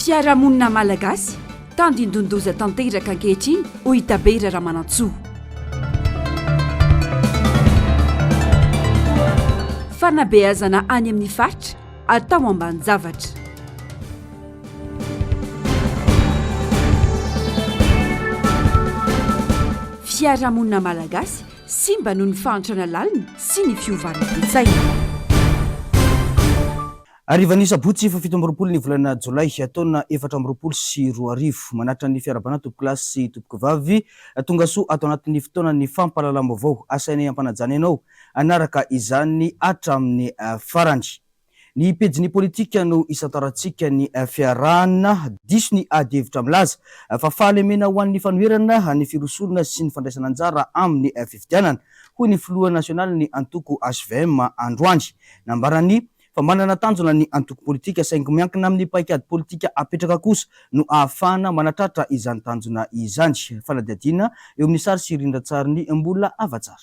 Fiarahamonina malagasy tandindondoza tanteraka ankehitriny ho hitabery raha manantsoa. Fanabeazana any amin'ny faritra atao ambany zavatra. Fiarahamonina malagasy simba noho ny fahantrana lalina sy ny fiovanam-kolotsaina. Arivan'ny sabotsy fa 17 ny volana jolay taona 2024 manatra ny fiarabana tompoko lasy sy tompoko vavy tonga soa ato anatin'ny fotoanan'ny fampahalalam-baovao asainy ampanajana ianao anaraka izany hatramin'ny farany. Ny pejin'ny politika no isantarantsika ny fiarahana diso ny adihevitra milaza fa fahalemena ho an'ny fanoherana ny firosorana sy ny fandraisana anjara amin'ny fifidianana hoy ny filoha nasionaly ny antoko HVM androany. Nambarany fa manana tanjona ny antoko politika saingy miankina amin'ny paikady politika apetraka kosa no ahafahana manatratra izany tanjona izany. Fanadihadiana eo amin'ny sary sy rindran-tsariny mbola avatsara.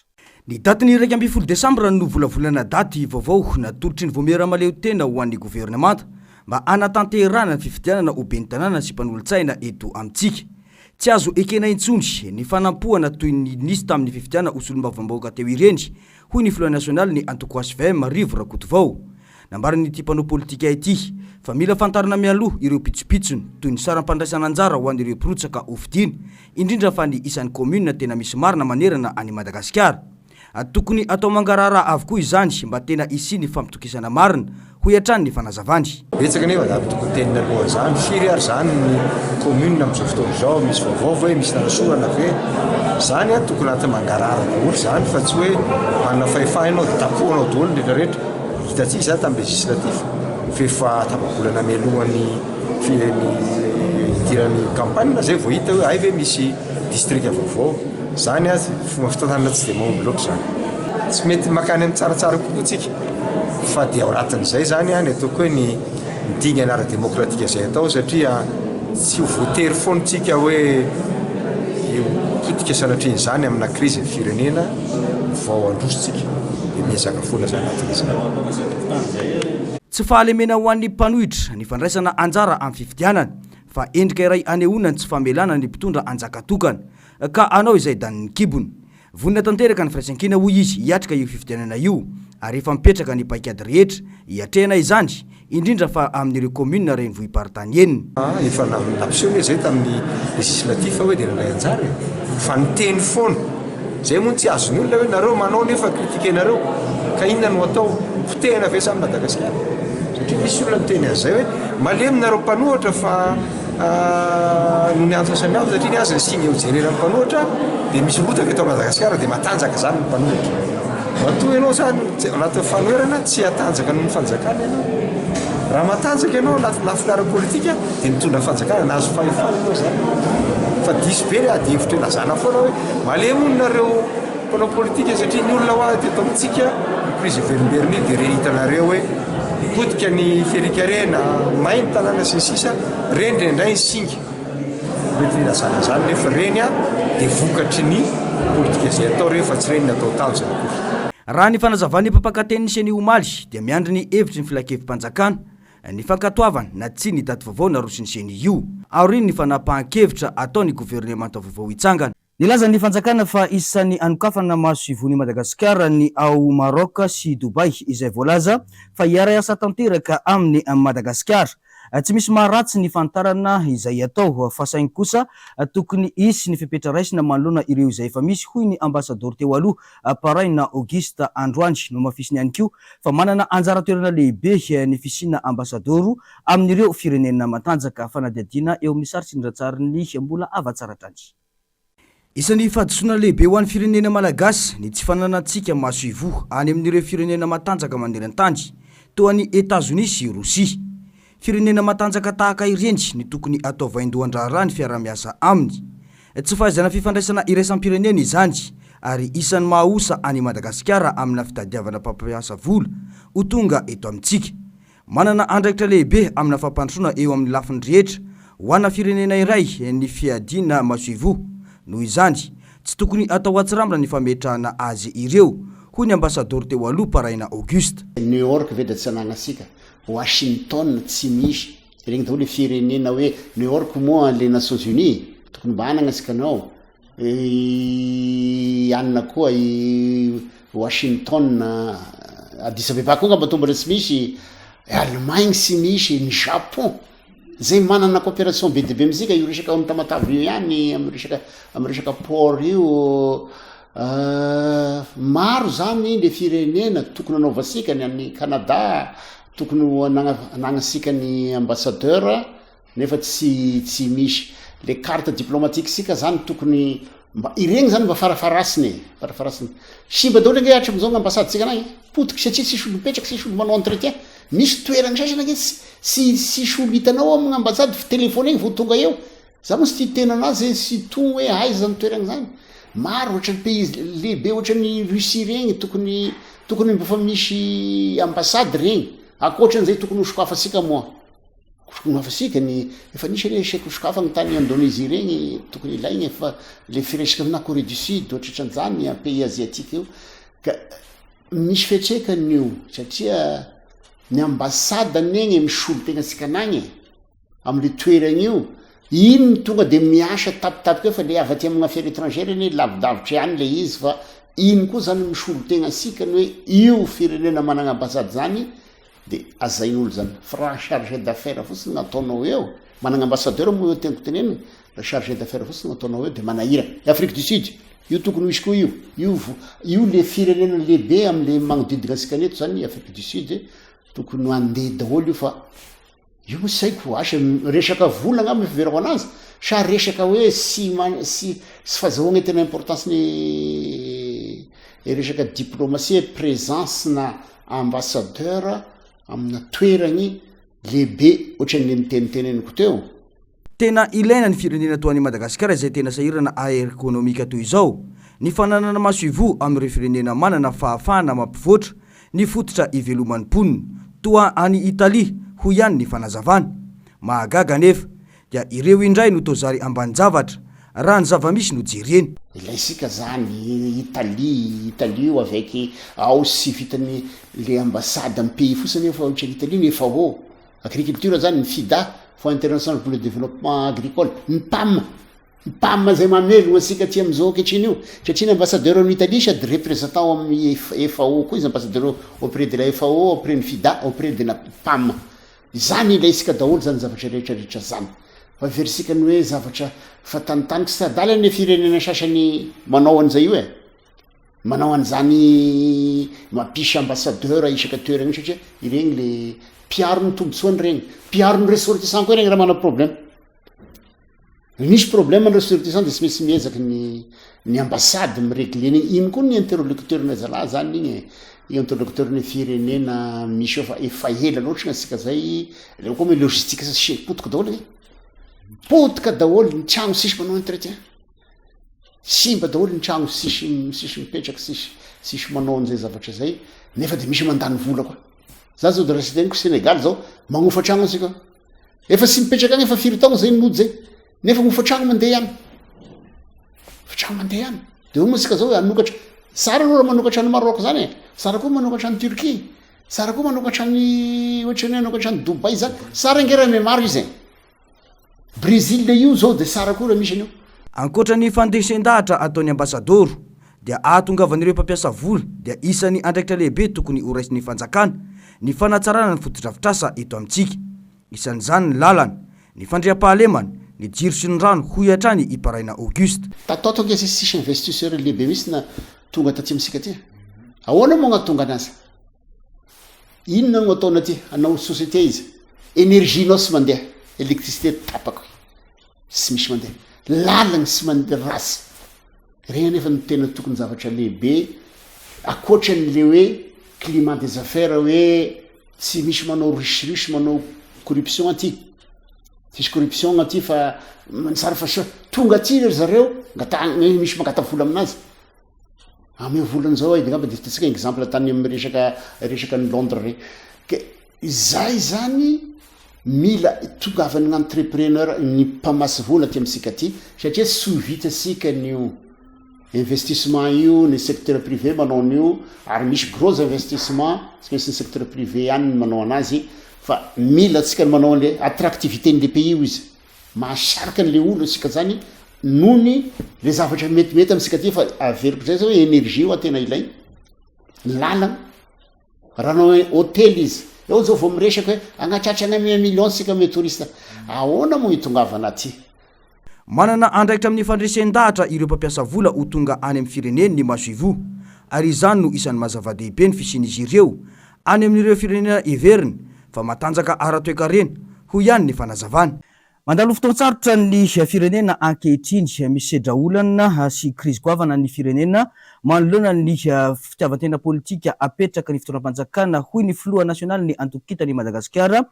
Ny daty ny 12 Desambra no volavolana daty vaovao natolotry ny voamera maleo tena ho an'ny gouvernemanta mba anatanterana ny fifidianana ho ben'ny tanàna sy mpanolo-tsaina eto amintsika. Tsy azo ekena intsony ny fanampoana toy ny nisy tamin'ny fifidianana hosolom-bavam-bahoaka teo ireny hoy ny filoha nasionaly ny antoko HVM Rivo Rakotovao. Nambarany ity mpanao politika ity fa mila fantarina mialoha ireo pitsopitsony toy ny saram-pandraisana anjara ho an'ireo pirotsaka hofidiana indrindra fa ny isan'ny commune tena misy marina manerana any Madagasikara. Tokony atao mangarara avokoa izany mba tena isi ny fampitokisana marina hoy hatrany ny fanazavany. Betsaka nefa da tokony tenina aloha zany firy ary zany ny commune amin'izao fotoana izao misy vaovao hoe misy tanasorana ve zany tokony ato mangarara daholo zany fa tsy hoe manana fahefahanao dia tapohanao daholo ny rehetrarehetra. Hitantsika izany tamin'ny législatif fefa tapabolana mialohan'ny idiran'ny campagne zay vao hita hoe ay ve misy district vaovao zany azy fomba fitantanana tsy dia mahomby loatra zany. Tsy mety makany amin'ny tsaratsara kokoa tsika fa dia ao anatin'izay zany ny ataoko hoe ny dingana ara-demokratika izay atao satria tsy ho voatery foantsika hoe politika sanatriny zany amina krizy ny firenena vao andrositsika dia miezaka foana zany anatin'izany. Tsy fahalemena ho an'ny mpanohitra ny fandraisana anjara amin'ny fifidianana fa endrika iray anehoana tsy famelana ny mpitondra anjaka tokana ka anao izay daniny kibony. Vonina tanteraka ny firaisan-kina hoy izy hiatrika io fifidianana io ary efa mipetraka ny paikady rehetra hiatrehana izany indrindra fa amin'ireo commune reny vohim-paritany enina. Efa nampisehoana zay tamin'ny législatif hoe dia nalay anjara fa niteny foana zay moa tsy azony olona hoe nareo manao nefa kritikenareo ka inona no atao potehana ve samy Madagasikara satria misy olona miteny azy zay hoe malemy nareo mpanohatra fa no ny antony samihafa satria ny azy ny signa hojerenan'ny mpanohatra dia misy rotaka eto Madagasikara dia matanjaka zany ny mpanohatra. Matoa ianao zany anatin'ny fanoherana tsy hatanjaka noho ny fanjakana ianao. Raha matanjaka ianao anatin'ny lafilara politika dia mitondra fanjakana nahazo fahefana ianao zany. Fa diso be ny adihevitra lazana foana hoe malemy nareo mpanao politika satria ny olona hoahy teto amintsika crise verimberiny dia rehitanareo hoe potika ny ferikarena mainy tanàna sy ny sisa reny rendray ny singa mety lazana zany nefa reny dia vokatry ny politika izay atao rehefa tsy reny natao tanjona koa. Raha ny fanazavany mpampakateny sy ny omaly dia miandry ny hevitry ny filakevi-panjakana ny fankatoavana na tsy ny daty vaovao narosiny seny io aoriny ny fanapahan-kevitra ataony gouvernemanta vaovao hitsangana. Nilaza ny fanjakana fa isan'ny anokafana maso ivony Madagasikara ny ao Maroc sy Dubai izay voalaza fa hiara asa tanteraka amin'ny Madagasikara. Tsy misy maharatsy ny fantarana izay atao fa saingy kosa tokony isy ny fipetra raisina manoloana ireo izay efa misy hoy ny ambassador teo aloha Paraina Auguste Androany no mafisiny ihany koa fa manana anjara toerana lehibe ny fisina ambassador amin'ireo firenena matanjaka. Fanadihadiana eo amin'ny sary rindran-tsariny mbola avatsara trany. Isan'ny fahadisoana lehibe ho an'ny firenena malagasy ny tsy fananantsika maso ivo any amin'ireo firenena matanjaka maneran-tany toa ny États-Unis sy Rosia. Firenena matanjaka tahaka ireny ny tokony atao vaindohan-draharaha ny fiara-miasa aminy. Tsy fahaizana fifandraisana iraisam-pirenena izany ary isan'ny mahaosa any Madagasikara amina fitadiavana mpampiasa vola ho tonga eto amintsika. Manana andraikitra lehibe amina fampandrosoana eo amin'ny lafiny rehetra ho ana firenena iray ny fiadiana maso ivo. Noho izany tsy tokony atao atsiramina ny fametrahana azy ireo hoy ny ambassador teo aloha Paraina Auguste. New York ve da tsy ananasika, Washington tsy misy, regny daholo le firenena hoe New York moa le Nations Unies tokony mba anana asika anao anina koa i Washington adisabeba koa ngamba tombola tsy misy Allemagne sy misy ny Japon zay manana coopération be dibe amizika io resaka amitamatavy io ihany amy resaka port io maro zany le firenena tokony anaovasika ny amin'ny Canada tokony anagnasika ny ambassadeur nefa tsy misy le carte diplomatique sika zany tokony iregny zany mba farafarasiny simba daholo nge hatram'izao ny ambassade sika anagny potiky satria tsisy olo mipetraky tsisy olo manao entretien misy toerany sasana nge sisy olo hitanao amin'ny ambassade téléphone egny vo tonga eo za mosy ty tena anazy sy to hoe aiza zany toerany zany maro ohatran'ny pays lehibe ohatran'ny Russie regny tokony mbofa misy ambassade regny akoatran'izay tokony hosokafasika moa hosokafasika ny efa nisy resaka hosokafa ny tany Indonésie regny tokony ilaigny efa le firesaka amina Corée du Sud ohatratran'izany pays asiatique io ka misy fiatrekany io satria ny ambassade anegny misolo tegna sika anagny am'le toerany io ino ny tonga de miasa tapitapika eo fa le avaty amin'ny affaire étrangère ne lavidavitra ihany le izy fa ino koa zany misolo tegna sika ny hoe io firenena manana ambassade zany de azain'olo zany fra chargé d'affaires fotsiny nataonao eo manana ambassadeur moa eo teniko teneniny la chargé d'affaires fotsiny nataonao eo de manahira Afrique du Sud io tokony misy koa io le firenena lehibe am'le magnodidina asika neto zany Afrique du Sud tokony andeha daholo io fa io moa saiko asa resaka volagna amy fiverako anazy sa resaka hoe sy fahazahoagna tena importance ny resaka diplomatie présence na ambassadeur amina toeragny lehibe ohatran'le miteniteneniko teo tena ilaina ny firenena toan'i Madagasikara izay tena sahirana économique toy izao ny fananana maso ivo amin'ireo firenena manana fahafahana mampivoatra ny fototra iveloman'ny mponina toa any Italia ho ihany ny fanazavana mahagaga nefa dia ireo indray no tozary ambanjavatra raha ny zavamisy no jereny ilaisika zany Italie avec ao sy vitany le ambassade amin'ny pays fotsiny efa ohatran'ny Italie ny FAO agriculture zany ny FIDA Fonds international pour le développement agricole ny PAM zay mamelogna asika aty am'izao ankehitriny io satria ny ambassadeur en Italie sady représentant amin'ny FAO koa izy ambassadeur auprès de la FAO auprès ny FIDA auprès de la PAM zany ilaisika daholo zany zavatra rehetrarehetra zany fa verisika ny hoe zavatra fa tanotaniko sy adala ny firenena sasany manao an'izay io manao an'izany mampisy ambassadeur isaka toeragny satria iregny le piaro ny tombotsoany regny piaro ny ressortissant koa regny raha mana problème misy problème ny ressortissant de tsy maintsy miezaka ny ambassade miregleny ino koa ny interlocuteur na zala zany igny interlocuteur ny firenena misy efa ela loatra asika zay le koa me logistique sasy potika daholo potika daholo ny tragno sisy manao entretien simba daholo ny tragno sisy mipetraky sisy manao an'izay zavatra zay nefa de misy mandany vola koa za zao de raha sy teniko Sénégal zao magnofa tragno asika efa sy mipetraky agny efa firy taogno zay nody zay nefa gnofa tragno mandeha ihany de o masika zao anokatra sara aloha raha manokatra ny Maroc zany sara koa manokatra ny Turquie sara koa manokatra ny ohatrany manokatra ny Dubai zany sara ngera me maro izy Brésil io zao de sara koa raha misy anio ankoatra ny fandesen-dahatra ataon'ny ambasadoro dia ahatongavan'ireo mpampiasa vola dia isan'ny andraikitra lehibe tokony horaisin'ny fanjakana ny fanatsarana ny fotodrafitrasa eto amintsika isan'izany ny lalana ny fandriam-pahalemana ny jiro sy ny rano ho hiatrany iparaina Auguste tatato ange sisy investisseur lehibe misy na tonga taty amitsika ty ahoana moa agnatonga anazy inona no ataona ty anao société izy énergie nao sy mandeha électricité tapaka sy misy mandeha lalagny sy mandeha rasy regny nefa ny tena tokony zavatra lehibe akoatran'le hoe climat des affaires hoe tsy misy manao rusirusy manao corruption aty tsisy corruption aty fa tsara fa tonga aty ry zareo misy mangata vola aminazy ame volan'izao de ngamba de fitatsika exemple tany amy resaka ny Londres regny ke zay zany mila tongavany entrepreneur ny mpamasy vola aty amitsika aty satria tsy ho vita sika nio investissement io ny secteur privé manao an'io ary misy gros investissement tsy maintsy ny secteur privé ihany manao anazy fa mila atsika ny manao an'le attractivité n'le pays io izy mahasarika n'le olo asika zany nony le zavatra metimety amitsika ty fa averiko zay zao hoe énergie io atena ilay lalana raha nao hôtely izy eo zao vao miresaka hoe agnatratrana 1 million sika me touriste ahoana moa hitongavana aty manana andraikitra amin'ny fandresen-dahatra ireo mpampiasa vola ho tonga any amin'ny fireneny ny maso ivo ary izany no isan'ny mazava-dehibe ny fisian'izy ireo any amin'ireo firenena everiny fa matanjaka ara-toekarena ho ihany ny fanazavana mandalo fotoan-tsarotra ny firenena ankehitriny misy sedra olana sy krizy goavana ny firenena manoloana ny fitiavan-tena politika apetraka ny fitondram-panjakana hoy ny filoha nasionaly ny antokita ny Madagasikara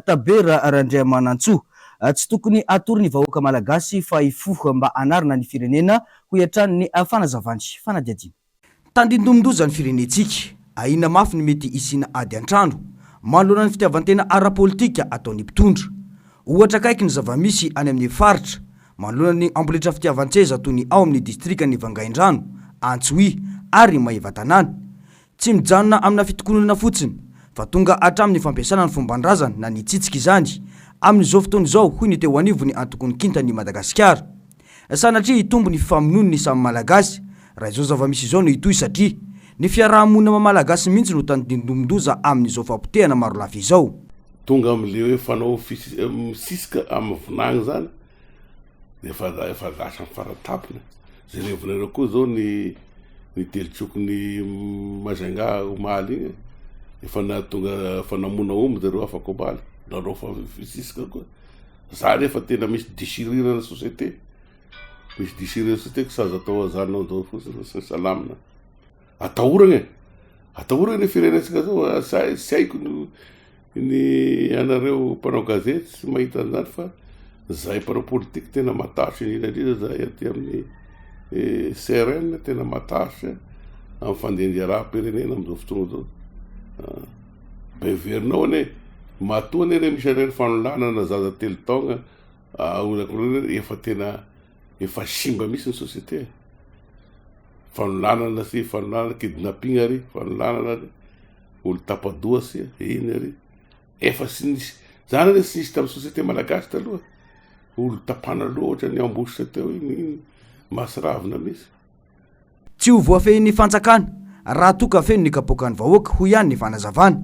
Tabera Randriamanantsoa tsy tokony atory ny vahoaka malagasy fa ifoha mba anarina ny firenena ho iatrany ny fanazavany fanadiadina tandindomindozany firenetsika ahina mafy ny mety isina ady antrano manoloana ny fitiavan-tena ara-politika ataony mpitondra ohatra kaiky ny zavamisy any amin'ny faritra manoloana ny amboletra fitiavan-tseza toy ny ao amin'ny distrika ny Vangaindrano Antsohi ary Maivatanana tsy mijanona amina fitokonana fotsiny fa tonga hatramin'ny fampiasana ny fomban-drazana na nitsitsika izany amin'izao fotoana izao hoy ny teo anivony antokony kinta ny Madagasikara sanatria hitombo ny fifamonoany ny samy malagasy raha izao zavamisy izao no hitoy satria ny fiarahamonina malagasy mihitsy no tandindomindoza amin'izao fampotehana maro lafy izao tonga am'le hoe fanao misisika amin'ny vinagny zany de efa lasa ny faratapina zay le vonareo koa zao ny telitsokony Majunga omaly igny efa natonga fanamona omby zareo afaka omaly nareo fa fisisika koa zany efa tena misy déchirure na société misy déchirure société ko saza atao azanao zao fotsiny salamina atahorana ny firenetsika zao sy haiko ny anareo mpanao gazety sy mahita an'izany fa zay mpanao politika tena matasy indrindra zay aty amin'ny CRN tena matasy amin'ny fandendera-pirenena amin'izao fotoana zao beverinao ane matoa ane misy an'ireny fanolanana zaza telo taogna olakore efa tena efa simba misy ny société fanolanana sy fanolanana kidnapping ary fanolanana ary olo tapadoa sy iny ary efa sy nisy zany ane sy nisy tamin'ny société malagasy taloha olo tapana loatra ny ambosy teo iny masiravina misy tsy ho voafehin'ny fanjakana raha toka feno ny kapoakany vahoaka ho ihany ny fanazavana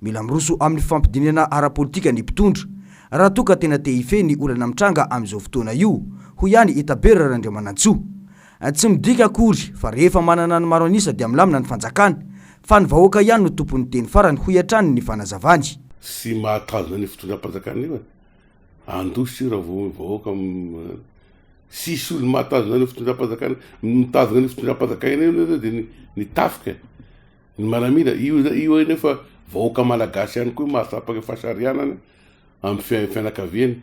mila miroso amin'ny fampidinana ara-politika ny mpitondra raha toka tena te hife ny olana mitranga amin'izao fotoana io ho ihany Tabera Randriamanantsoa tsy midika akory fa rehefa manana ny maro anisa dia milamina ny fanjakana fa ny vahoaka ihany no tompon'ny teny farany ho iatrany ny fanazavany sy mahatazona ny fitondram-panjakana io andosy raha vahoaka sisy olo mahatazona ny fitondram-panjakana mitazona ny fitondram-panjakana io dia ny tafika ny manamila io nefa vahoaka malagasy ihany koa mahasapaka fahasarianana amin'ny fianakaviany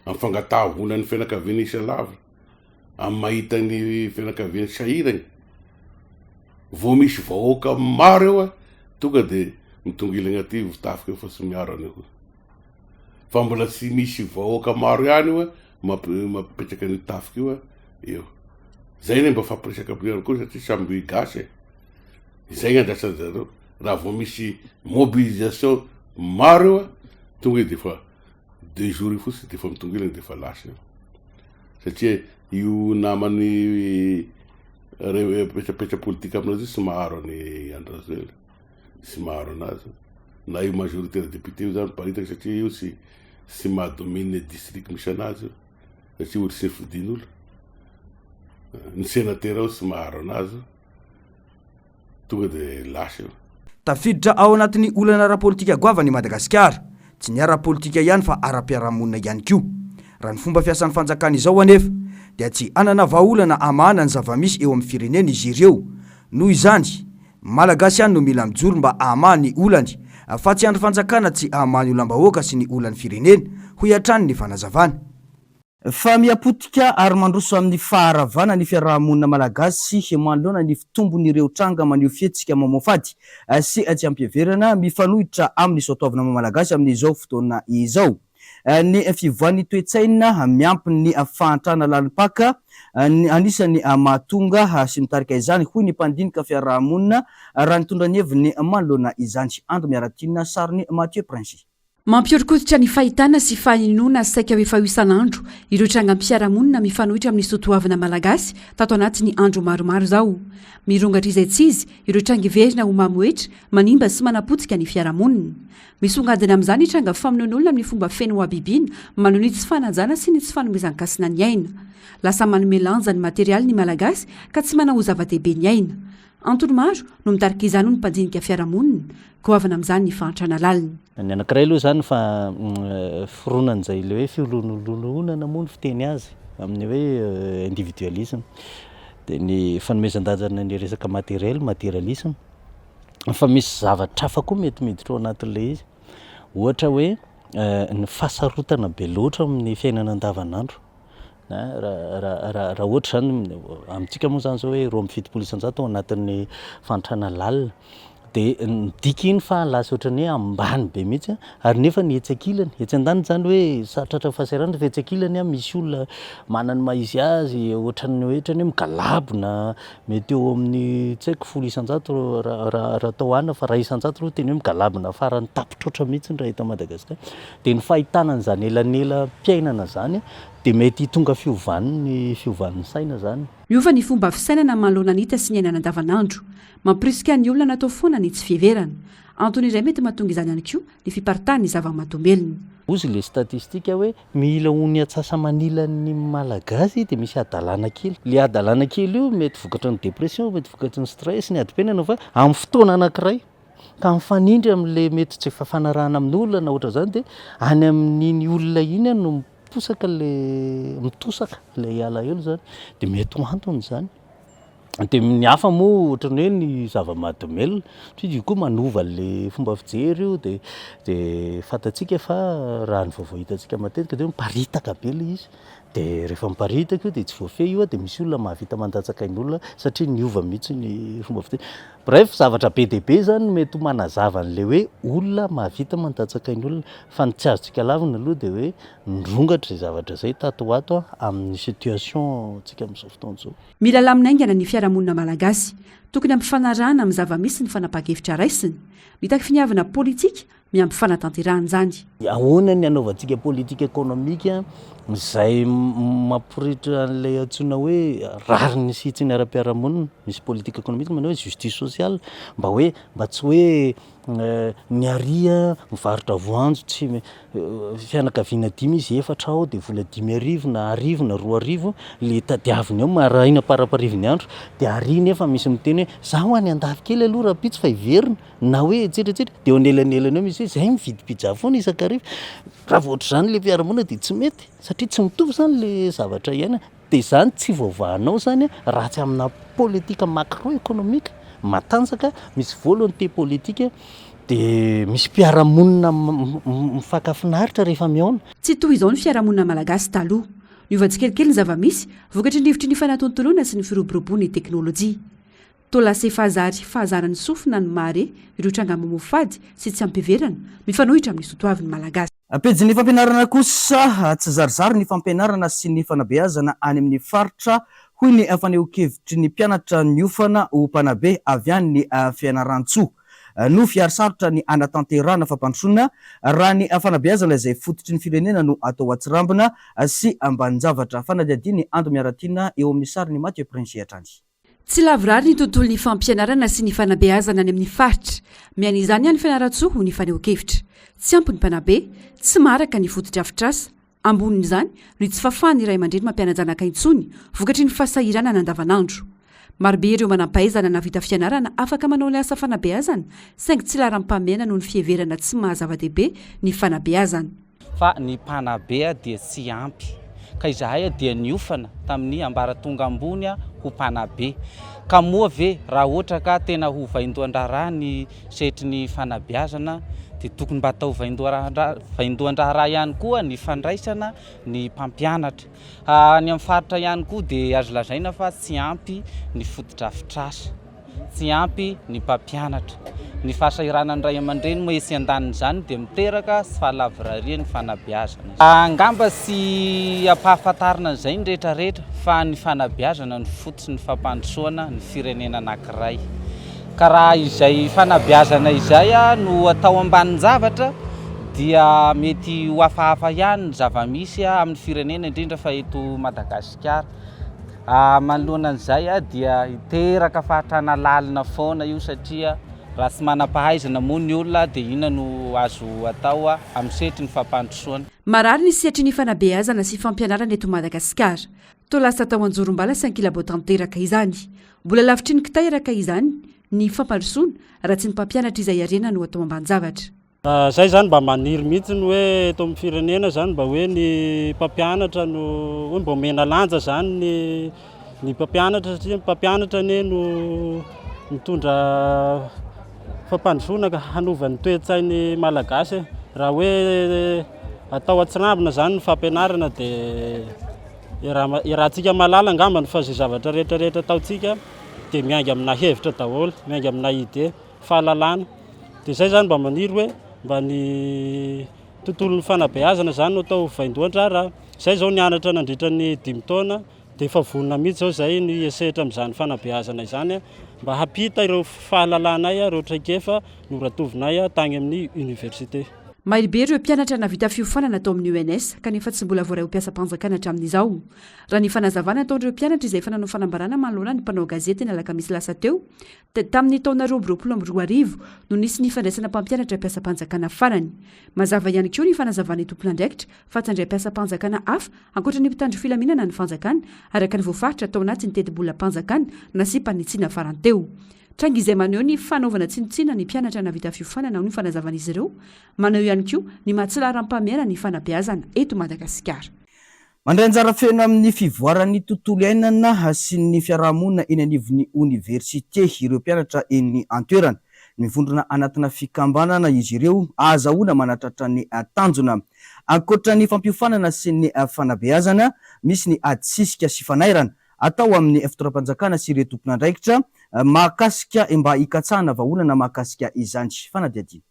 amin'ny fangatahonan'ny fianakaviany isa lavitra amin'ny mahita ny fianakaviany sahirany vao misy vahoaka maro eo tonga dia mitongilana aty tafika fa sy miaro anio fa mbola tsy misy vahoaka maro ihany io mapetraka ny tafika io eo zay ne mba fampiresaka aminy koa satria samby gasy izay gn'andrasany zareo raha vao misy mobilisation maro eo tonga dia fa 2 jours fotsiny dia fa mitongilana dia fa lasa eo satria io namany petrapetra politika aminazy sy maharo any Andrazely sy maharo anazy na io majoritaire député io zany paritaka satria io sy mahadomine district misy anazy io satria olo sy fidin'olo ny sénateur ao sy maharo anazy tonga dia lasa eo tafiditra ao anatin'ny olana ara-politika goavany Madagasikara tsy ny ara-politika ihany fa ara-piarahamonina ihany koa raha ny fomba fiasan'ny fanjakana izao anefa dia tsy anana vahaolana amana ny zavamisy eo amin'ny firenena izy ireo noho izany malagasy ihany no mila mijoro mba amany ny olany fa tsy andro fanjakana tsy amany olam-bahoaka sy ny olan'ny firenena ho iatrany ny fanazavana fa miapotika ary mandroso amin'ny faharavana ny fiarahamonina malagasy manoloana ny fitombon'ireo tranga maneho fihetsika mamofady sy tsy ampiheverana mifanohitra amin'ny soatoavana malagasy amin'izao fotoana izao ny fivoan'ny toe-tsaina miampy ny fahantrana lalipaka anisany mahatonga sy mitarika izany hoy ny mpandinika fiarahamonina raha nitondra ny heviny manoloana izany andro miaratina sariny Mathieu Prince mampiorikoditra ny fahitana sy fahinona saika ho efa ho isan'andro ireo trangam-piarahamonina mifanohitra amin'ny sotoavina malagasy tato anatin'ny andro maromaro zao. Mirongatra izay tsy izy ireo trangiverina ho mamoetra manimba sy manapotika ny fiarahamonina. Misongadina amin'izany tranga famonoan'olona amin'ny fomba feno ho abibiana manao ny tsy fanajana sy ny tsy fanomezan-kasina ny aina. Lasa manome lanja ny materialy ny malagasy ka tsy manao ho zava-dehibe ny aina. Antony maro no mitarika izany ho ny mpandinika fiarahamonina ko avana amin'izany ny fahantrana lalina. Ny anankiray aloha zany fa fironan'izay le hoe fiolonolonana moa ny fiteny azy amin'ny hoe individualisme dia ny fanomezan-dajana ny resaka materialisme fa misy zavatra hafa koa mety miditra ao anatin'ilay izy ohatra hoe ny fasarotana be loatra amin'ny fiainana andavanandro. Raha ohatra zany amintsika moa zany zao hoe 2.7 ao anatin'ny fantrana lalina dia midika iny fa lasa ohatran'ny hoe ambany be mihitsy ary nefa ny etsakilany etsy an-dany zany hoe satratra fahasairana fa etsakilany misy olona manana maizy azy ohatran'ny hoe migalabona mety eo amin'ny tsy haiko 100 raha tao ana fa raha 100 aloha teny hoe migalabona farany tapitrotra mihitsy raha eto Madagasikara dia ny fahitana an'izany elanela mpiainana zany dia mety tonga fiovan'ny saina zany. Miova ny fomba fisainana manoloana ny hita sy ny ainana andavanandro. Mampirisika ny olona natao foana ny tsy fiheverana. Antony iray mety mahatonga izany ihany koa ny fiparitahan'ny zava-mahadomelona. Ozy le statistika hoe mila hony atsasa manilan'ny malagasy dia misy adalana kely. Le adalana kely io mety vokatra ny depression, mety vokatra ny stress, ny adi-penana fa amin'ny fotoana anankiray ka mifanindry amin'le mety tsy fafanarahana amin'olona na ohatra zany dia any amin'iny olona iny no miposaka mitosaka ilay alahelo zany dia mety ho antony zany. Dia ny hafa moa ohatran'ny hoe ny zava-mahadomelona satria io koa manova le fomba fijery io dia fantatsika fa raha ny vaovao hitantsika matetika dia miparitaka be le izy dia rehefa miparitaka io dia tsy voafehy io dia misy olona mahavita mandatsakain'olona satria niova mihitsy ny fomba fijery. Bref zavatra be dia be zany mety ho manazava an'le hoe olona mahavita mandatsakain'olona fa ny tsy azontsika lavina aloha dia hoe nirongatra izay zavatra izay tato ho ato amin'ny situation tsika amin'izao fotoana izao. Mila laminaingana ny fiarahamonina malagasy tokony ampifanarahana amin'ny zava-misy ny fanapa-kevitra raisiny mitaky finiavana politika miampy fanatanterahana izany. Ahoana ny anaovantsika politika ekonomika izay mampiritra an'ilay antsoina hoe rariny sy tsy ny ara-piarahamonina misy politika ekonomika manao hoe justice sociale mba tsy hoe ny aria mivarotra voanjo tsy fianakaviana 5 izy 4 ao dia vola 5,000 na 1,000 na 2,000 le tadiaviny ao maraina paraparivony andro dia ary nefa misy miteny hoe zaho any andafy kely aloha raha pitsy fa hiverina na hoe etsetratsetra dia eo anelanelany eo misy hoe zahay mividy pizza foana isakarivo. Raha voatra zany le fiarahamonina dia tsy mety satria tsy mitovy zany le zavatra iaina dia izany tsy voavahanao zany raha tsy amina politika macroéconomique matanjaka misy volonté politika dia misy mpiarahamonina mifakafinaritra rehefa mihaona. Tsy toy izao ny fiarahamonina malagasy taloha. Niova tsikelikely ny zava-misy vokatry ny rivotry ny fanatontoloana sy ny firoboroboana ny teknôlôjia. Tolase fahazaran'ny sofina ny mare ireo tranga-mamofady sy tsy ampiverana mifanohitra amin'ny sotoavin'ny malagasy. Pejy ny fampianarana kosa tsy zarizary ny fampianarana sy ny fanabeazana any amin'ny faritra hoy ny faneho-kevitry ny mpianatra niofana ho mpanabe avy any ny fianaran-tsoa no fiarisarotra ny anatanterana fampandrosoana raha ny fanabeazana izay fototry ny firenena no atao atsirambina sy ambaninjavatra fanadiadiany ando miaratiana eo amin'ny sary ny Mathieu Prince hatrany. Tsy lavorary ny tontolo ny fampianarana sy ny fanabeazana any amin'ny faritra miany izany any fianaran-tsoa ho ny faneho-kevitra tsy ampy ny mpanabe tsy maraka ny fotodrafitrasa ambonin' izany no tsy fafahany iray aman-dreny mampiana-janaka intsony vokatry ny fahasahiranana andavanandro. Marobe ireo manampahaizana na vita fianarana afaka manao ny asa fanabeazana saingy tsy laharam-pamena noho ny fiheverana tsy mahazava-dehibe ny fanabeazana. Fa ny mpanabe dia tsy ampy ka izahay dia niofana tamin'ny ambaratonga ambony ho mpanabe ka moa ve raha ohatra ka tena ho vaindohan-draharaha ny setry ny fanabeazana dia tokony mba atao vaindohan-draharaha ihany koa ny fandraisana ny mpampianatra. Ny amin'ny faritra ihany koa dia azo lazaina fa tsy ampy ny fotodrafitrasa, tsy ampy ny mpampianatra. Ny fahasahiranany ray aman-dreny moa esy andaniny izany dia miteraka sy fahalavrariany ny fanabeazana. Angamba sy ampahafantarina izay ny rehetrarehetra fa ny fanabeazana ny fototsy ny fampandrosoana ny firenena anankiray. Ka raha izay fanabeazana izay no atao ambanin-javatra dia mety ho hafahafa ihany ny zava-misy amin'ny firenena indrindra fa eto Madagasikara. Manoloana an'izay dia hiteraka fahatrana lalina foana io satria raha tsy manam-pahaizana moa ny olona dia inona no azo atao amin'ny setry ny fampandrosoana. Marary ny setry ny fanabeazana sy fampianarana eto Madagasikara. Toa lasa tao anjorom-bala sy ankilabo tanteraka izany. Mbola lavitry ny kitairaka izany ny fampandrosoana raha tsy ny mpampianatra izay arena no atao amban-javatra. Zay zany mba maniry mihitsy ny hoe eto amin'ny firenena zany mba hoe ny mpampianatra no hoe mba omena lanja zany ny mpampianatra satria mpampianatra no mitondra fampandrosoana ka hanovany toe-tsainy malagasy. Raha hoe atao atsirambina zany ny fampianarana dia irahantsika malala angambany fa zay zavatra rehetrarehetra ataotsika dia miainga amina hevitra daholo, miainga amina ide fahalalana. Dia zay zany mba maniry hoe mba ny tontolon'ny fanabeazana zany no atao vaindohan-draharaha. Zay zao nianatra nandritra ny 5 taona dia efa vonona mihitsy zao zay ny esehitra amin'izany fanabeazana izany mba hapita ireo fahalalanay ireo traikefa noratovinay tany amin'ny université. Mahibe ireo mpianatra navita fiofanana atao amin'ny UNS kanefa tsy mbola voaray ho mpiasa-panjakana hatramin'izao. Raha ny fanazavana ataon'ireo mpianatra izay fananao fanambarana manoloana ny mpanao gazety ny alakamisy lasa teo tamin'ny taona 2024 no nisy ny fandraisana mpampianatra mpiasa-panjakana farany. Mazava ihany koa ny fanazavana tompon'andraikitra fa tsy andray mpiasa-panjakana hafa ankoatra ny mpitandro filaminana ny fanjakana araka ny voafaritra atao anaty ny teti-bola mpanjakana na sy mpanitsiana faranteo. Trangy izay maneho ny fanaovana tsinitsina ny mpianatra navita fiofanana ny fanazavan'izy ireo, maneho ihany koa ny mahatsilaram-pamena ny fanabeazana eto Madagasikara. Mandray anjara feno amin'ny fivoaran'ny tontolo iainana sy ny fiarahamonina eny anivon'ny université ireo mpianatra eny an-toerana. Mivondrona anatina fikambanana izy ireo ahazahoana manatratra ny tanjona. Ankoatra ny fampiofanana sy ny fanabeazana, misy ny atsisika sy fanairana atao amin'ny fitoeram-panjakana sy ireo tompon'andraikitra mahakasika mba hikatsahana vahaolana mahakasika izany fanadiadiana.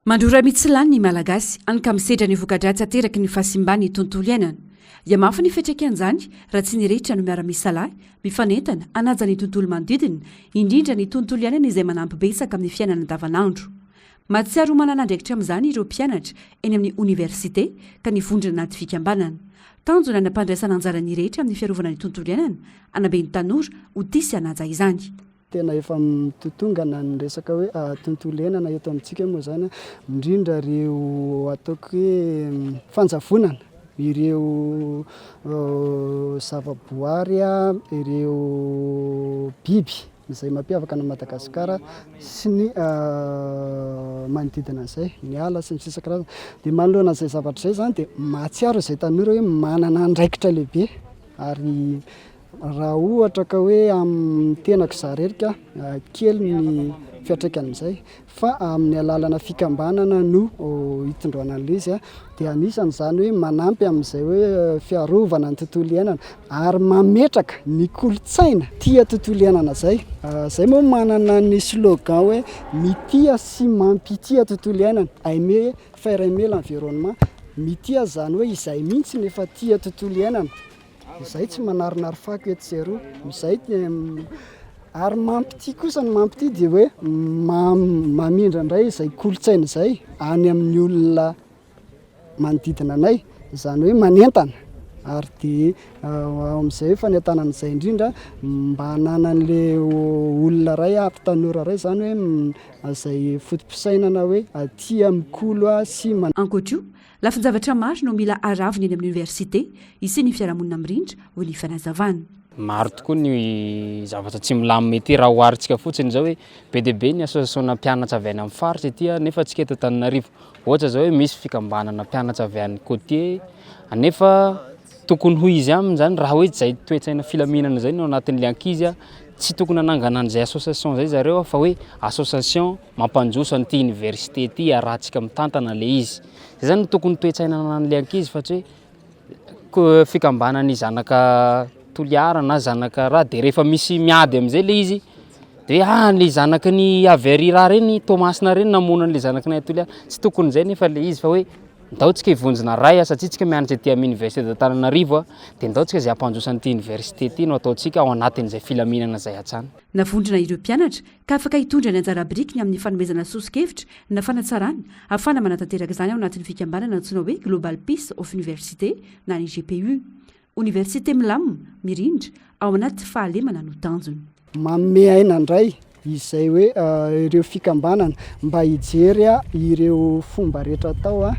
Mandrora mitsilany ny malagasy ankamisedra ny voka-dratsy ateraky ny fahasimbany tontolo iainana. Dia mafy ny fiantraikan'izany raha tsy nirehitra no miara-misalahy, mifanentana, anaja ny tontolo manodidina, indrindra ny tontolo iainana izay manampy betsaka amin'ny fiainana andavanandro. Mahatsiaro manana andraikitra amin'izany ireo mpianatra eny amin'ny université ka nivondrona anaty fikambanana. Tanjona ny ampandraisana anjara ny rehetra amin'ny fiarovana ny tontolo iainana, anabe ny tanora ho tisy anaja izany. Tena efa mitotongana ny resaka hoe tontolo iainana eto amintsika moa zany, indrindra ireo ataoko hoe fanjavonana, ireo zavaboary, ireo biby izay mampiavaka na Madagasikara sy ny manodidina izay, ny ala sy ny sisa karazana. Dia manoloana izay zavatra izay zany dia mahatsiaro izay tanora hoe manana andraikitra lehibe, ary raha ohatra ka hoe amin'ny tenako zarerika kely ny fiatraikan'izay fa amin'ny alalana fikambanana no hitondroana an'izy dia anisan'izany hoe manampy amin'izay hoe fiarovana ny tontolo iainana ary mametraka ny kolontsaina tia tontolo iainana izay. Zay moa manana ny slogan hoe mitia sy mampitia tontolo iainana, aimer faire aimer l'environnement. Mitia zany hoe izay mihitsy nefa tia tontolo iainana. Izay tsy manarinary fako eto zero, izay ary mampity kosa ny mampity dia hoe mamindra indray izay kolontsaina izay any amin'ny olona manodidina anay, izany hoe manentana. Ary dia amin'izay hoe fanentanana izay indrindra mba hananan'ilay olona ray ampitanora ray zany hoe izay fotom-pisainana hoe atia mikolo sy ankoatra io lafin-javatra maro no mila araviny eny amin'ny université isy ny fiarahamonina mirindra ho ny fanazavana. Maro tokoa ny zavatra tsy milamina mety raha oharitsika fotsiny zao hoe be dia be ny association mpianatra avy any amin'ny faritra ety nefa tsika eto Antananarivo. Ohatra zao hoe misy fikambanana mpianatra avy any côté nefa tokony ho izy aminy zany raha hoe zay toe-tsaina filaminana zay no anatin'ilay ankizy tsy tokony hanangana an'izay association zay zareo fa hoe association mampanjoso an'ity université ity arahantsika mitantana le izy. Zay zany tokony toe-tsaina anan'ilay ankizy fa tsy hoe fikambanany zanaka toliara na zanaka raha dia rehefa misy miady amin'izay le izy dia le zanaka ny avy ary raha reny Tomasina reny namonana le zanaka ny toliara, tsy tokony izay nefa le izy fa hoe ndaotsika ivonjina ray satria tsika mianatra ety amin'ny université de Taranarivo dia ndaotsika izay ampanjosan'ity université ity no ataontsika ao anatin'izay filaminana izay hatsana. Navondrona ireo mpianatra ka afaka hitondra ny anjara birikiny amin'ny fanomezana sosikevitra na fanatsarana ahafana manatanteraka izany ao anatin'ny fikambanana antsoina hoe Global Peace of Université na ny GPU. Université milamina mirindra ao anaty fahalemana no tanjony. Manome aina indray izay hoe ireo fikambanana mba hijery ireo fomba rehetra atao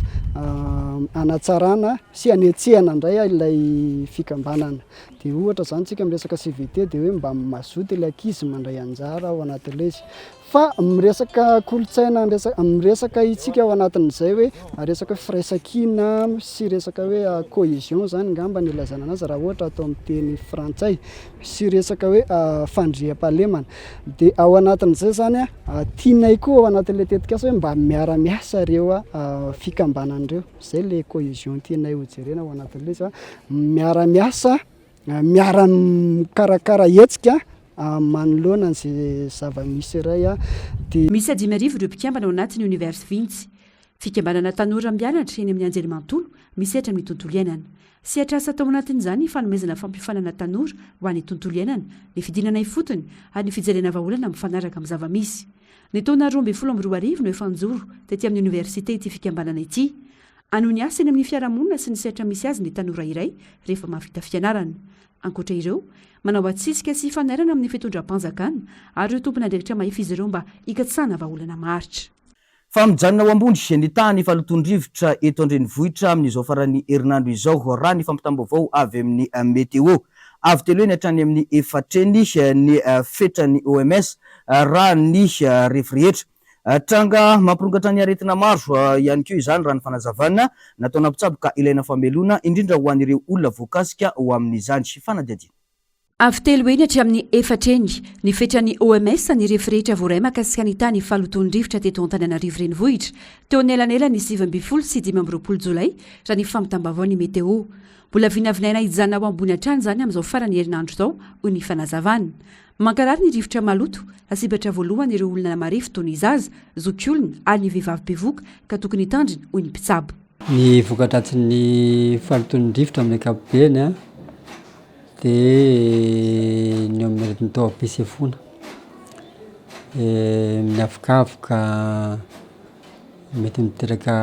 anatsarana sy anetsehana indray ilay fikambanana. Dia ohatra zany tsika miresaka CVT dia hoe mba mazoto ilay ankizy mandray anjara ao anatin'ilay izy. Fa miresaka kolotsaina miresaka itsika ao anatin'izay hoe resaka firaisankina sy resaka hoe cohésion zany ngamba ny ilazana anazy raha ohatra atao amin'ny teny frantsay sy resaka hoe fandriam-pahalemana. Dia ao anatin'izay zany tianay koa ao anatin'ilay tetikasa hoe mba miara-miasa ireo fikambanana ireo. Zay le cohésion tianay ho jerena ao anatin'ilay izy miara-miasa miara-mikarakara hetsika manoloana an'izay zava-misy iray dia misy 5 ireo mpikambana ao anatin'ny Université Vintsy. Fikambanana tanora mpianatra eny amin'ny anjerimanontolo misehatra amin'ny tontolo iainana. Sehatra asa atao anatin'izany ny fanomezana fampifanana tanora ho an'ny tontolo iainana, ny fidinana ifotony ary ny fijerena vahaolana mifanaraka amin'ny zava-misy. Ny taona 2012 no efa nijoro tety amin'ny université ity fikambanana ity. Anohy ny asa eny amin'ny fiarahamonina sy ny sehatra misy azy ny tanora iray rehefa mahavita fianarana. Ankoatra ireo, manao atsisika sy fanairana amin'ny fitondram-panjakana ary ireo tompona andraikitra mahify izy ireo mba hikatsana vahaolana maharitra. Fa mijanona ao ambony ny tany falotondrivotra eto andrenivohitra amin'izao farany herinandro izao raha ny fampitam-baovao avy amin'ny météo. Avy telo eny hatrany amin'ny efatreny ny fetrany OMS raha ny rehetra. Tranga mampirongatra ny aretina maro ihany koa izany raha ny fanazavana nataona mpitsaboka ilaina famelona indrindra ho an'ireo olona voakasika ho amin'izany sy fanadihadiana. Avy telo eny hatry amin'ny efatreny ny fetrany OMS ny rehetra voaray mahakasika ny tany falotondrivotra teto Antananarivo renivohitra teo anelanela ny 7 sy 12 jolay raha ny fampitam-baovao ny météo. Mbola vinavinaina hijanona ao ambony hatrany zany amin'izao farany herinandro izao hoy ny fanazavana. Mankarary ny rivotra maloto asibatra voalohany ireo olona marifo toy ny zaza, zokiolona ary ny vehivavy bevoka ka tokony hitandrina hoy ny mpitsabo. Ny voka-dratsin'ny falotondrivotra amin'ny ankapobeny dia ny amin'ny aretin'ny taoam-pisefona miavokavoka mety miteraka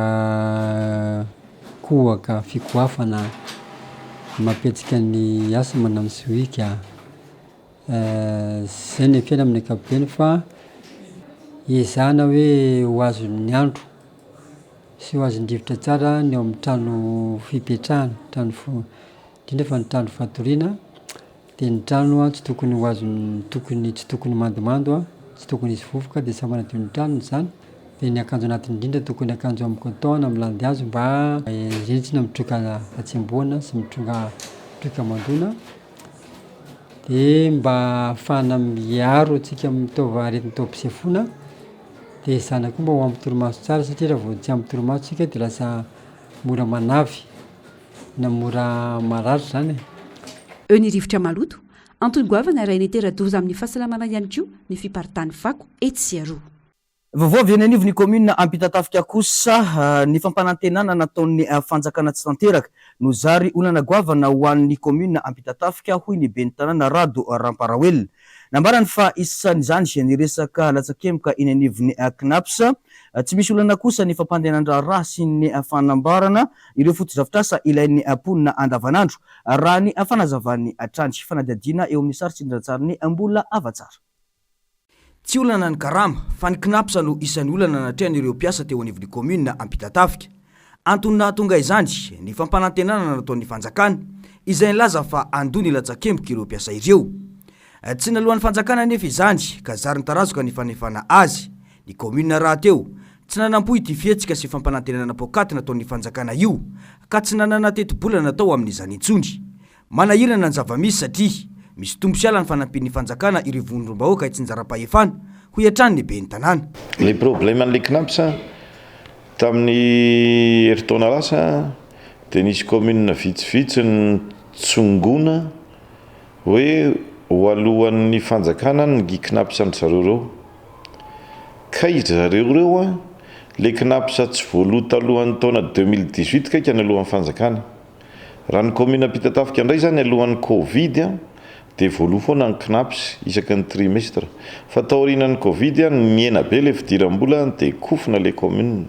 kohaka fikoafana mapetsika ny asma na misohika zay ny fiaina amin'ny ankapobeny fa ezahana hoe ho azon'ny andro sy ho azon-drivotra tsara ny ao amin'ny trano fipetrahana indrindra fa ny trano fatoriana dia ny trano tsy tokony ho azony tsy tokony mandomando tsy tokony izy vovoka dia samy manadio ny trano zany. Dia ny akanjo anatiny indrindra tokony akanjo amin'ny coton na amin'ny landy hazo mba zentsina mitroka atsemboana sy mitroka mandona dia mba ahafahana miaro antsika mitova aretin'ny taoam-pisefona dia zana koa mba ho amin'ny torimaso tsara satria raha vao tsy amin'ny torimaso tsika dia lasa mora manavy na mora maratra zany. Eo ny rivotra maloto Antony Goavana ray nitera-doza amin'ny fahasalamana ihany koa ny fiparitany fako etsy sy aroa. Vaovao avy eny anivon'ny commune Ampitatafika kosa ny fampanantenana nataon'ny fanjakana tsy tanteraka no zary olana goavana ho an'ny commune Ampitatafika hoy ny ben'ny tanàna Rado Ramparawelona. Nambarany fa isan'izany ny resaka latsakemboka eny anivon'ny CNAPS tsy misy olana kosa ny fampandehanan-draharaha sy ny fanambarana ireo foto-drafitrasa ilain'ny mponina andavanandro raha ny fanazavan'ny trano sy fanadihadiana eo amin'ny saritsindran-tsara ny mbola avatsara. Tsy olana ny karama fa ny CNAPS no isan'ny olana natrehan'ireo mpiasa teo anivon'ny commune Ampitatafika. Antony nahatonga izany ny fampanantenana nataon'ny fanjakana izay nilaza fa andony latsakemboka ireo mpiasa ireo. Tsy nalohan'ny fanjakana nefa izany ka zary nitarazoka ny fanefana azy. Ny commune raha teo tsy nanampoy ity fihetsika sy fampanantenana pokaty nataon'ny fanjakana io ka tsy nanana teti-bola natao amin'izany intsony. Manahirana ny zava-misy satria misy tombo-siala ny fanampin'ny fanjakana ireo vondrom-bahoaka itsinjara-pahefana ho iatrany ny ben'ny tanàna. Le probleman'le CNAPS tamin'ny herintaona lasa dia nisy commune vitsivitsy ny tsongona hoe ho alohan'ny fanjakana ny CNAPS ny zareo reo ka izy zareo reo le knapsa tsy voalota alohan'ny taona 2018 kaiky ny alohan'ny fanjakana raha ny commune Pitatafika indray zany alohan'ny covid dia voaloha foana ny knapsy isaky ny trimestre fa taorian'ny covid niena be le fidiram-bola dia kofina le commune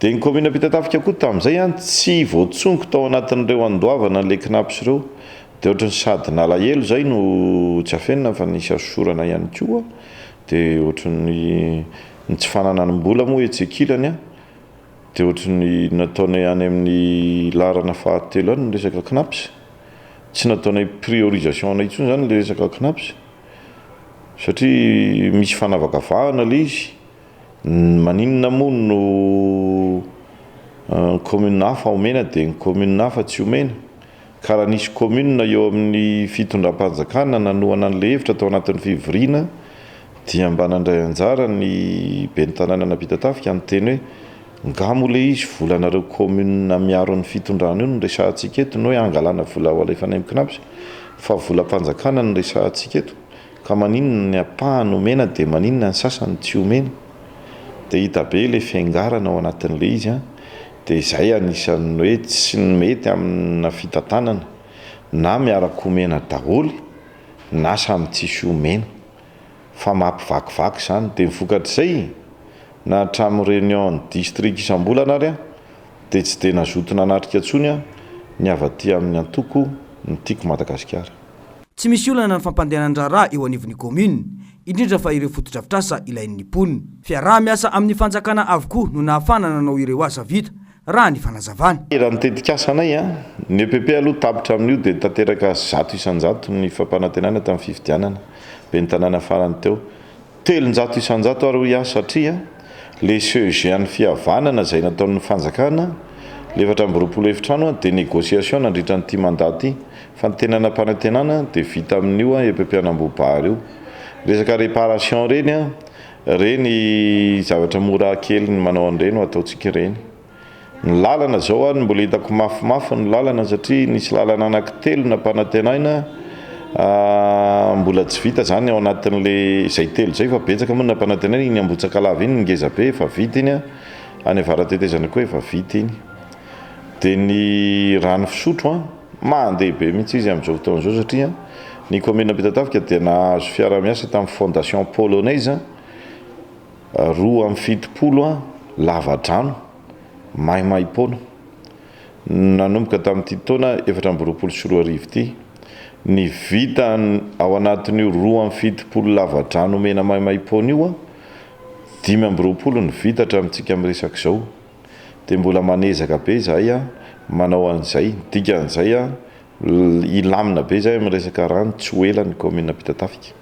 dia ny commune Pitatafika koa tamin'izay tsy voatsongo tao anatin'ireo andoavana le knapsy ireo dia ohatrany sady nalahelo zay no tsy afenina fa nisy asosorana ihany koa dia ohatrany tsy fananan'mbola moa etsekilany dia ohatrany nataonay any amin'ny larana fahatelo any ny resaka knapsy tsy nataonay priorisation ana intsony zany le resaka knapsy satria misy fanavakavahana le izy maninona moa no commune hafa omena dia ny commune hafa tsy omena ka raha nisy commune eo amin'ny fitondram-panjakana nanoana an'le hevitra tao anatin'ny fivoriana dia mba nandray anjara ny ben'ny tanàna Pitatafika ny teny hoe ngamo le izy volanareo commune miaro ny fitondrana io no resahantsika eto no hoe angalana vola ho alefanay amin'ny knapsy fa volam-panjakana no resahantsika eto ka maninona ny apahany omena dia maninona ny sasany tsy omena dia hita be le fiangarana ao anatin'le izy dia izay anisan'ny hoe tsy mety amina fitantanana na miaraka omena daholo na samy tsisy omena fa mampivakivaky zany dia mivokatr'izay na hatramin'ny réunion ny district isam-bolana ary dia tsy dia nazotona anatrika intsony ny avaty amin'ny antoko ny tiako Madagasikara. Tsy misy olana ny fampandehanan-draharaha eo anivon'ny commune indrindra fa ireo fotodrafitrasa ilain'ny mponina fiaraha miasa amin'ny fanjakana avokoa no nahafana nanao ireo asa vita raha ny fanazavana raha nitetikiasanay ny EPP aloha tapitra amin'io dia tanteraka 100 ny fampanantenana tamin'ny fifidianana be ny tanàna farany teo 300 ary iasa satria le CEG any fihavanana izay nataon'ny fanjakana le 420 efitrano dia négociation nandritra nyity mandaty fa ny tenana mpanantenana dia vita amin'io EPP anambobary io resaka réparation reny zavatra mora kely ny manao an'ireny ho ataontsika ireny ny lalana zao ny mbola hitako mafimafy ny lalana satria nisy lalana anankitelo na mpanantenaina mbola tsy vita zany ao anatin'le izay telo zay fa betsaka moa na mpanantenaina iny Ambohitsikalava iny ngeza be efa vita iny any avaratetezana koa efa vita iny dia ny rano fisotro mandeha be mihitsy izy amin'izao fotoan'izao satria ny commune Pitatafika dia nahazo fiara-miasa tamin'ny fondation polonaise 270 lava-drano maimaimpona nanomboka tamin'ity taona 2024 ity ny vita ao anatin'io 270 lava-drano mena maimaimpona io 520 ny vita hatramintsika amin'ny resaka izao dia mbola manezaka be zahay manao an'izay dikan'izay ilamina be zay amin'ny resaka rano tsy ho ela ny commune Pitatafika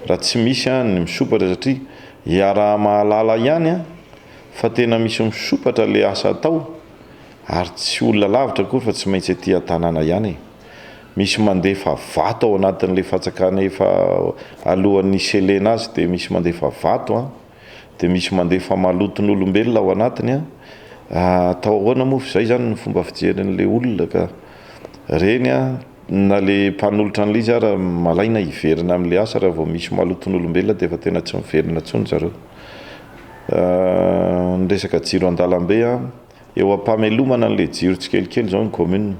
raha tsy misy ny misopatra satria hiaraha mahalala ihany fa tena misy misopatra le asa atao ary tsy olona lavitra koa fa tsy maintsy aty an-tanàna ihany misy mandefa vato ao anatin'le fatsakana efa alohan'ny selena azy dia misy mandefa vato dia misy mandefa maloton'olombelona ao anatiny atao ahoana moa zay zany ny fomba fijerin'le olona ka reny na le mpanolotra an'le izy raha malaina hiverina amin'le asa raha vao misy maloton'olombelona dia efa tena tsy miverina intsony zareo ny resaka jiro an-dalambe eo ampamelomana n'le jiro tsikelikely zao ny commune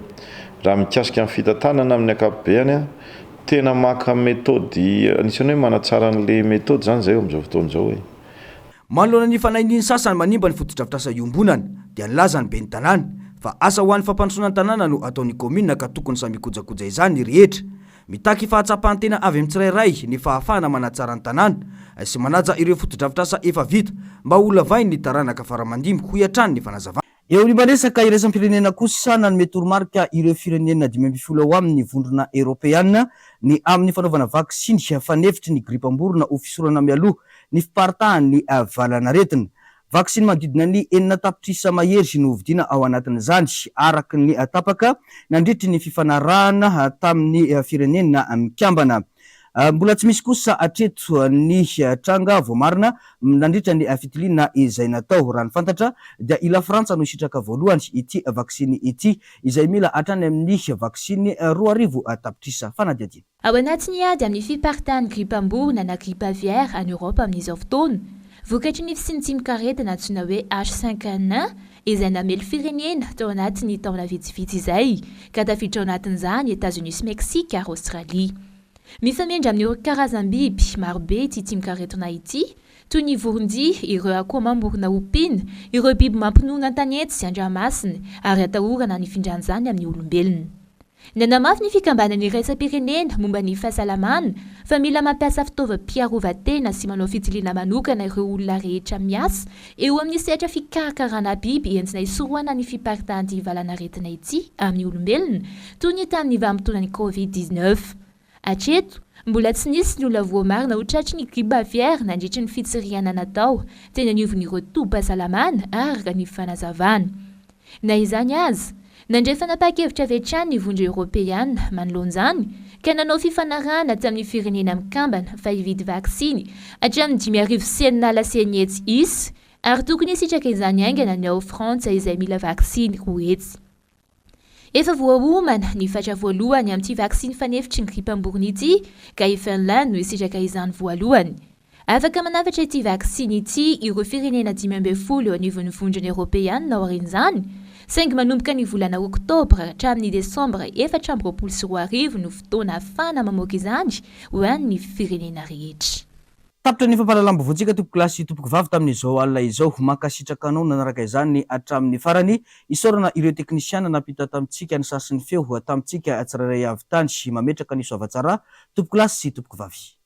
raha mikasika amin'ny fitantanana amin'ny ankapobeny tena maka méthode anisany hoe manatsara n'le méthode zany zay amin'izao fotoan'izao hoe manoloana ny fanaininy sasany manimba ny fotodrafitrasa iombonana dia nilaza ny ben'ny tanàna fa asa ho an'ny fampandrosoana ny tanàna no ataon'ny commune ka tokony samy kojakoja izany rehetra mitaky fahatsapahantena avy amin'ny tsirairay ny fahafahana manatsara ny tanàna sy manaja ireo fotodrafitrasa efa vita mba ho lavainy ny taranaka faramandimy ho iatrany ny fanazavana eo ny maresaka iraisam-pirenena kosa nanome toromarika ireo firenena 5 ao amin'ny vondrona eropeana ny amin'ny fanaovana vaksiny fanefitry ny gripam-borona ho fisorana mialoha ny fiparitahan'ny valanaretina vaksiny manodidina ny 9 tapitrisa mahery no hovidiana ao anatin'izany araky ny tapaka nandritry ny fifanarahana tamin'ny firenena mikambana mbola tsy misy kosa atreto ny tranga voamarina nandritra ny fitiliana izay natao raha ny fantatra dia ila Frantsa no sitraka voalohany ity vaksiny ity izay mila hatrany amin'ny vaksiny 2 tapitrisa fanadiadiana ao anatiny dia amin'ny fiparitahan'ny gripam-borona na grippe aviaire en Europe amin'izao fotoana vokatry ny fisinitsimikaretina antsoina hoe H5N1 izay namely firenena tao anatin'ny taona vitsivitsy izay ka tafiditra ao anatin'izany États-Unis sy Meksika ary Australie. Mifamindra amin'ireo karazam-biby marobe ity tsimikaretina ity toy ny vorondia, ireo akoho mamorona opina, ireo biby mampinoana an-tanety sy andramasina ary atahorana ny findran'izany amin'ny olombelona. Nanamafy ny fikambanan'ny iraisam-pirenena momba ny fahasalamana fa mila mampiasa fitaovam-piarovan-tena sy manao fijiliana manokana ireo olona rehetra miasa eo amin'ny sehatra fikarakarana biby entina hisorohana ny fiparitahan-divalanaretina ity amin'ny olombelona toy ny tamin'ny vanim-potoanan'ny COVID-19. Hatreto, mbola tsy nisy ny olona voamarina ho tratry ny grippe aviaire nandritra ny fitsiriana natao teny aniovon'ireo tobim-pahasalamana araka ny fanazavana. Na izany aza, nandray fanapakevitra avy hatrany ny vondro Eoropeana manoloan'izany ka nanao fifanarahana tamin'ny firenena mikambana fa hividy vaksiny hatramin'ny 5,9 hetsy isy ary tokony hisitraka izany aingana ny ao Frantsa izay mila vaksiny 2 hetsy. Efa voaomana ny fatra voalohany amin'ity vaksiny fanefitry ny grippe amborony ity ka i Finland no hisitraka izany voalohany. Afaka manafatra ity vaksiny ity ireo firenena 12 eo anivon'ny vondrona Eoropeana aorian'izany saingy manomboka ny volana Oktobra hatramin'ny Desambra 2024 no fotoana ahafahana mamoaka izany ho an'ny firenena rehetra. Tapitra ny fampahalalam-bavontsika tompoko lasy tompoko vavy tamin'izao alina izao mankasitraka anao nanaraka izany hatramin'ny farany isaorana ireo teknisiana nampita tamintsika ny sasiny feo tamintsika tsirairay avy tany sy mametraka ny soavatsara tompoko lasy tompoko vavy.